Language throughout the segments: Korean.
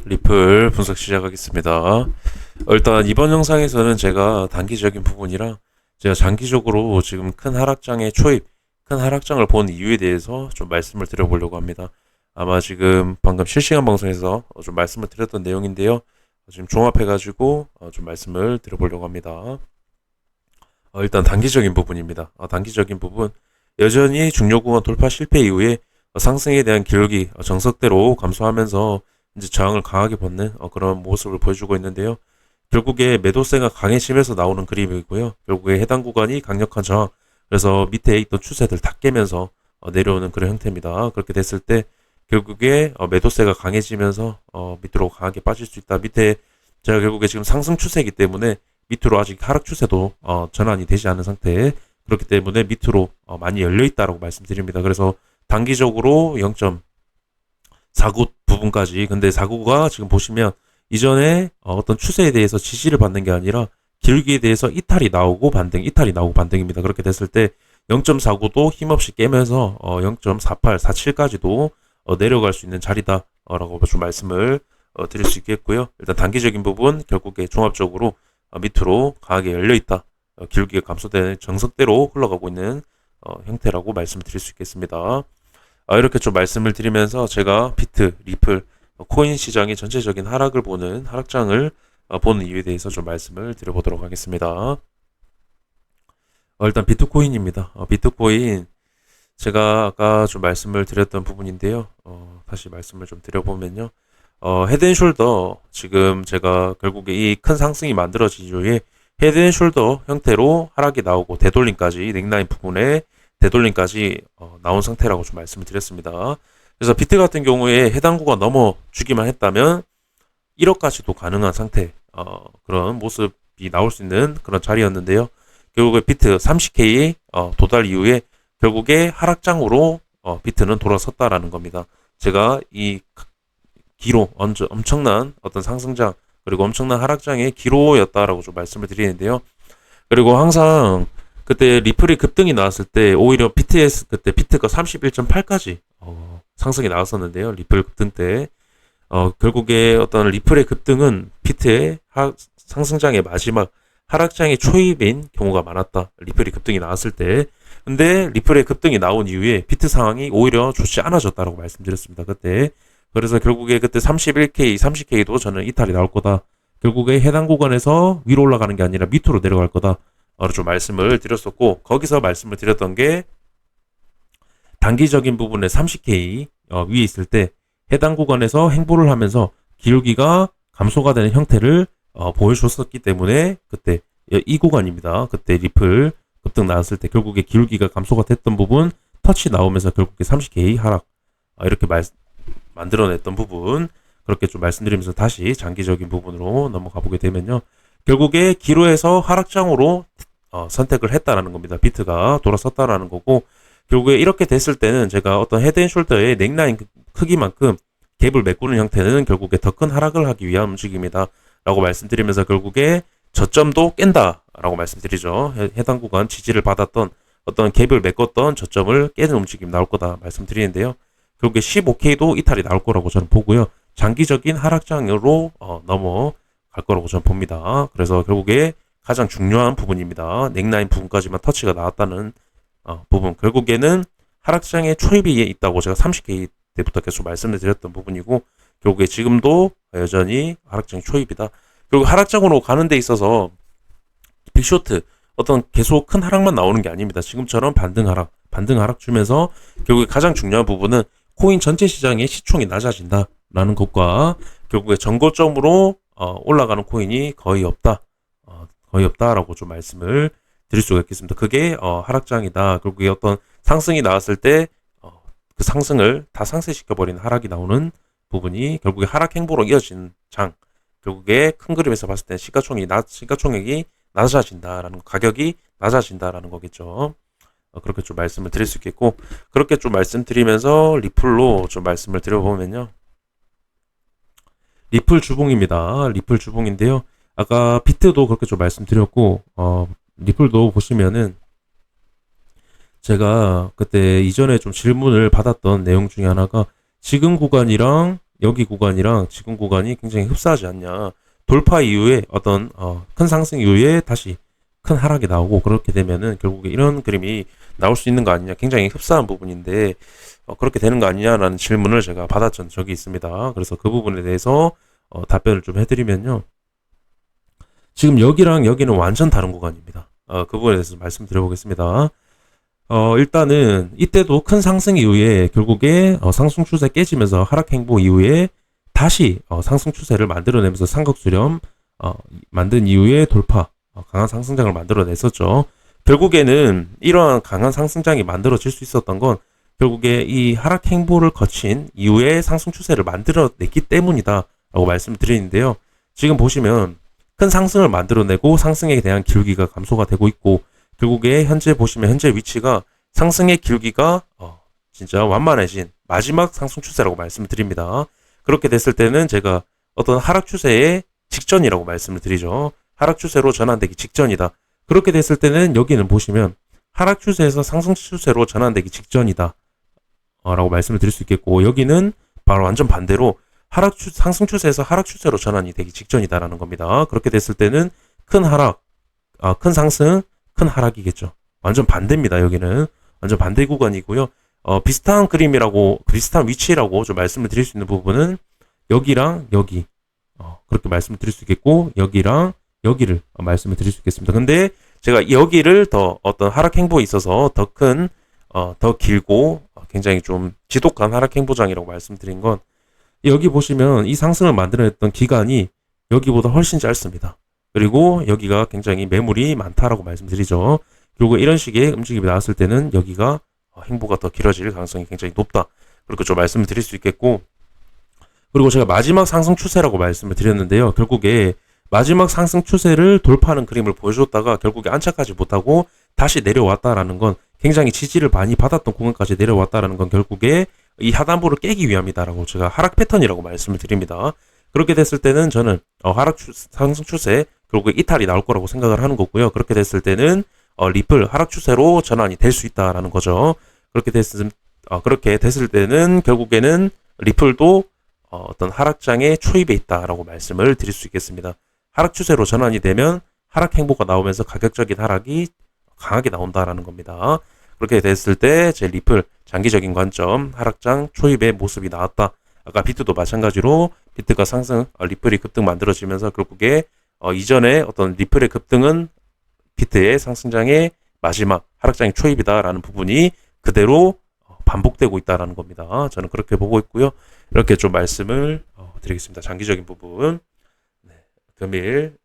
리플 분석 시작하겠습니다. 일단 이번 영상에서는 제가 단기적인 부분이랑 제가 장기적으로 지금 큰 하락장의 초입, 큰 하락장을 본 이유에 대해서 좀 말씀을 드려보려고 합니다. 아마 지금 방금 실시간 방송에서 좀 말씀을 드렸던 내용인데요. 지금 종합해가지고 좀 말씀을 드려보려고 합니다. 일단 단기적인 부분입니다. 단기적인 부분 여전히 중요 구간 돌파 실패 이후에 상승에 대한 기울기 정석대로 감소하면서 이제 저항을 강하게 받는 그런 모습을 보여주고 있는데요. 결국에 매도세가 강해지면서 나오는 그림이고요. 결국에 해당 구간이 강력한 저항, 그래서 밑에 있던 추세들 다 깨면서 내려오는 그런 형태입니다. 그렇게 됐을 때 결국에 매도세가 강해지면서 밑으로 강하게 빠질 수 있다. 밑에 제가 결국에 지금 상승 추세이기 때문에 밑으로 아직 하락 추세도 전환이 되지 않은 상태, 그렇기 때문에 밑으로 많이 열려 있다라고 말씀드립니다. 그래서 단기적으로 0.49 부분까지, 근데 49가 지금 보시면 이전에 어떤 추세에 대해서 지지를 받는 게 아니라 기울기에 대해서 이탈이 나오고 반등, 이탈이 나오고 반등입니다. 그렇게 됐을 때 0.49도 힘없이 깨면서 0.48, 47까지도 내려갈 수 있는 자리다라고 좀 말씀을 드릴 수 있겠고요. 일단 단기적인 부분 결국에 종합적으로 밑으로 강하게 열려 있다. 기울기가 감소된 정석대로 흘러가고 있는 형태라고 말씀드릴 수 있겠습니다. 이렇게 좀 말씀을 드리면서 제가 비트, 리플, 코인 시장의 전체적인 하락을 보는 하락장을 보는 이유에 대해서 좀 말씀을 드려보도록 하겠습니다. 일단 비트코인입니다. 비트코인 제가 아까 좀 말씀을 드렸던 부분인데요. 다시 말씀을 좀 드려보면요. 헤드앤숄더 지금 제가 결국에 이 큰 상승이 만들어진 이후에 헤드앤숄더 형태로 하락이 나오고 되돌림까지 넥라인 부분에 되돌림까지 나온 상태라고 좀 말씀을 드렸습니다. 그래서 비트 같은 경우에 해당 구간 넘어주기만 했다면 1억까지도 가능한 상태, 그런 모습이 나올 수 있는 그런 자리였는데요. 결국에 비트 30K 도달 이후에 결국에 하락장으로 비트는 돌아섰다라는 겁니다. 제가 이 기로 엄청난 어떤 상승장 그리고 엄청난 하락장의 기로였다라고 좀 말씀을 드리는데요. 그리고 항상 그때 리플이 급등이 나왔을 때 오히려 BTS 그때 비트가 31.8까지 상승이 나왔었는데요. 리플 급등 때 결국에 어떤 리플의 급등은 비트의 상승장의 마지막 하락장의 초입인 경우가 많았다. 리플이 급등이 나왔을 때. 근데 리플의 급등이 나온 이후에 비트 상황이 오히려 좋지 않아졌다라고 말씀드렸습니다. 그때. 그래서 결국에 그때 31K, 30K도 저는 이탈이 나올 거다. 결국에 해당 구간에서 위로 올라가는 게 아니라 밑으로 내려갈 거다. 좀 말씀을 드렸었고, 거기서 말씀을 드렸던 게 단기적인 부분에 30K 위에 있을 때 해당 구간에서 행보를 하면서 기울기가 감소가 되는 형태를 보여줬었기 때문에 그때 이 구간입니다. 그때 리플 급등 나왔을 때 결국에 기울기가 감소가 됐던 부분 터치 나오면서 결국에 30K 하락 이렇게 만들어냈던 부분, 그렇게 좀 말씀드리면서 다시 장기적인 부분으로 넘어가 보게 되면요. 결국에 기로에서 하락장으로 선택을 했다라는 겁니다. 비트가 돌아섰다라는 거고, 결국에 이렇게 됐을 때는 제가 어떤 헤드앤숄더의 넥라인 크기만큼 갭을 메꾸는 형태는 결국에 더 큰 하락을 하기 위한 움직임이다 라고 말씀드리면서 결국에 저점도 깬다라고 말씀드리죠. 해당 구간 지지를 받았던 어떤 갭을 메꿨던 저점을 깨는 움직임 나올 거다 말씀드리는데요. 결국에 15K도 이탈이 나올 거라고 저는 보고요. 장기적인 하락장으로 넘어갈 거라고 저는 봅니다. 그래서 결국에 가장 중요한 부분입니다. 넥라인 부분까지만 터치가 나왔다는 부분. 결국에는 하락장의 초입에 있다고 제가 30K 때부터 계속 말씀을 드렸던 부분이고, 결국에 지금도 여전히 하락장 초입이다. 그리고 하락장으로 가는 데 있어서 빅쇼트 어떤 계속 큰 하락만 나오는 게 아닙니다. 지금처럼 반등 하락 주면서 결국에 가장 중요한 부분은 코인 전체 시장의 시총이 낮아진다라는 것과 결국에 전고점으로 올라가는 코인이 거의 없다라고 좀 말씀을 드릴 수가 있겠습니다. 그게 하락장이다. 결국에 어떤 상승이 나왔을 때 그 상승을 다 상쇄시켜버리는 하락이 나오는 부분이 결국에 하락 행보로 이어진 장. 결국에 큰 그림에서 봤을 때 시가총액이 낮아진다라는 가격이 낮아진다라는 거겠죠. 그렇게 좀 말씀을 드릴 수 있겠고, 그렇게 좀 말씀드리면서 리플로 좀 말씀을 드려보면요. 리플 주봉입니다. 리플 주봉인데요. 아까 비트도 그렇게 좀 말씀드렸고, 리플도 보시면은 제가 그때 이전에 좀 질문을 받았던 내용 중에 하나가 지금 구간이랑 여기 구간이랑 지금 구간이 굉장히 흡사하지 않냐. 돌파 이후에 어떤 큰 상승 이후에 다시 큰 하락이 나오고 그렇게 되면은 결국에 이런 그림이 나올 수 있는 거 아니냐. 굉장히 흡사한 부분인데 그렇게 되는 거 아니냐라는 질문을 제가 받았던 적이 있습니다. 그래서 그 부분에 대해서 답변을 좀 해드리면요. 지금 여기랑 여기는 완전 다른 구간입니다. 그 부분에 대해서 말씀드려보겠습니다. 일단은 이때도 큰 상승 이후에 결국에 상승 추세 깨지면서 하락 행보 이후에 다시 상승 추세를 만들어내면서 삼각 수렴 만든 이후에 돌파 강한 상승장을 만들어냈었죠. 결국에는 이러한 강한 상승장이 만들어질 수 있었던 건 결국에 이 하락 행보를 거친 이후에 상승 추세를 만들어냈기 때문이다라고 말씀을 드리는데요. 지금 보시면 큰 상승을 만들어내고 상승에 대한 기울기가 감소가 되고 있고 결국에 현재 보시면 현재 위치가 상승의 기울기가 진짜 완만해진 마지막 상승 추세라고 말씀을 드립니다. 그렇게 됐을 때는 제가 어떤 하락 추세의 직전이라고 말씀을 드리죠. 하락 추세로 전환되기 직전이다. 그렇게 됐을 때는 여기는 보시면 하락 추세에서 상승 추세로 전환되기 직전이다. 라고 말씀을 드릴 수 있겠고 여기는 바로 완전 반대로 상승 추세에서 하락 추세로 전환이 되기 직전이다라는 겁니다. 그렇게 됐을 때는 큰 하락, 큰 상승, 큰 하락이겠죠. 완전 반대입니다. 여기는 완전 반대 구간이고요. 비슷한 그림이라고 비슷한 위치라고 좀 말씀을 드릴 수 있는 부분은 여기랑 여기 그렇게 말씀을 드릴 수 있겠고 여기랑 여기를 말씀을 드릴 수 있겠습니다. 근데 제가 여기를 더 어떤 하락 행보에 있어서 더 큰, 더 길고 굉장히 좀 지독한 하락 행보장이라고 말씀드린 건 여기 보시면 이 상승을 만들어냈던 기간이 여기보다 훨씬 짧습니다. 그리고 여기가 굉장히 매물이 많다라고 말씀드리죠. 그리고 이런 식의 움직임이 나왔을 때는 여기가 행보가 더 길어질 가능성이 굉장히 높다. 그렇게 좀 말씀을 드릴 수 있겠고 그리고 제가 마지막 상승 추세라고 말씀을 드렸는데요. 결국에 마지막 상승 추세를 돌파하는 그림을 보여줬다가 결국에 안착하지 못하고 다시 내려왔다라는 건 굉장히 지지를 많이 받았던 구간까지 내려왔다라는 건 결국에 이 하단부를 깨기 위함이다라고 제가 하락 패턴이라고 말씀을 드립니다. 그렇게 됐을 때는 저는 상승 추세 결국에 이탈이 나올 거라고 생각을 하는 거고요. 그렇게 됐을 때는 리플 하락 추세로 전환이 될 수 있다라는 거죠. 그렇게 됐을 때는 결국에는 리플도 어떤 하락장의 초입에 있다라고 말씀을 드릴 수 있겠습니다. 하락 추세로 전환이 되면 하락 행보가 나오면서 가격적인 하락이 강하게 나온다라는 겁니다. 그렇게 됐을 때 제 리플 장기적인 관점 하락장 초입의 모습이 나왔다. 아까 비트도 마찬가지로 비트가 상승, 리플이 급등 만들어지면서 결국에 이전에 어떤 리플의 급등은 비트의 상승장의 마지막 하락장의 초입이다라는 부분이 그대로 반복되고 있다라는 겁니다. 저는 그렇게 보고 있고요. 이렇게 좀 말씀을 드리겠습니다. 장기적인 부분. 네, 금일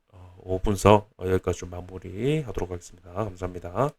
5분석 여기까지 좀 마무리하도록 하겠습니다. 감사합니다.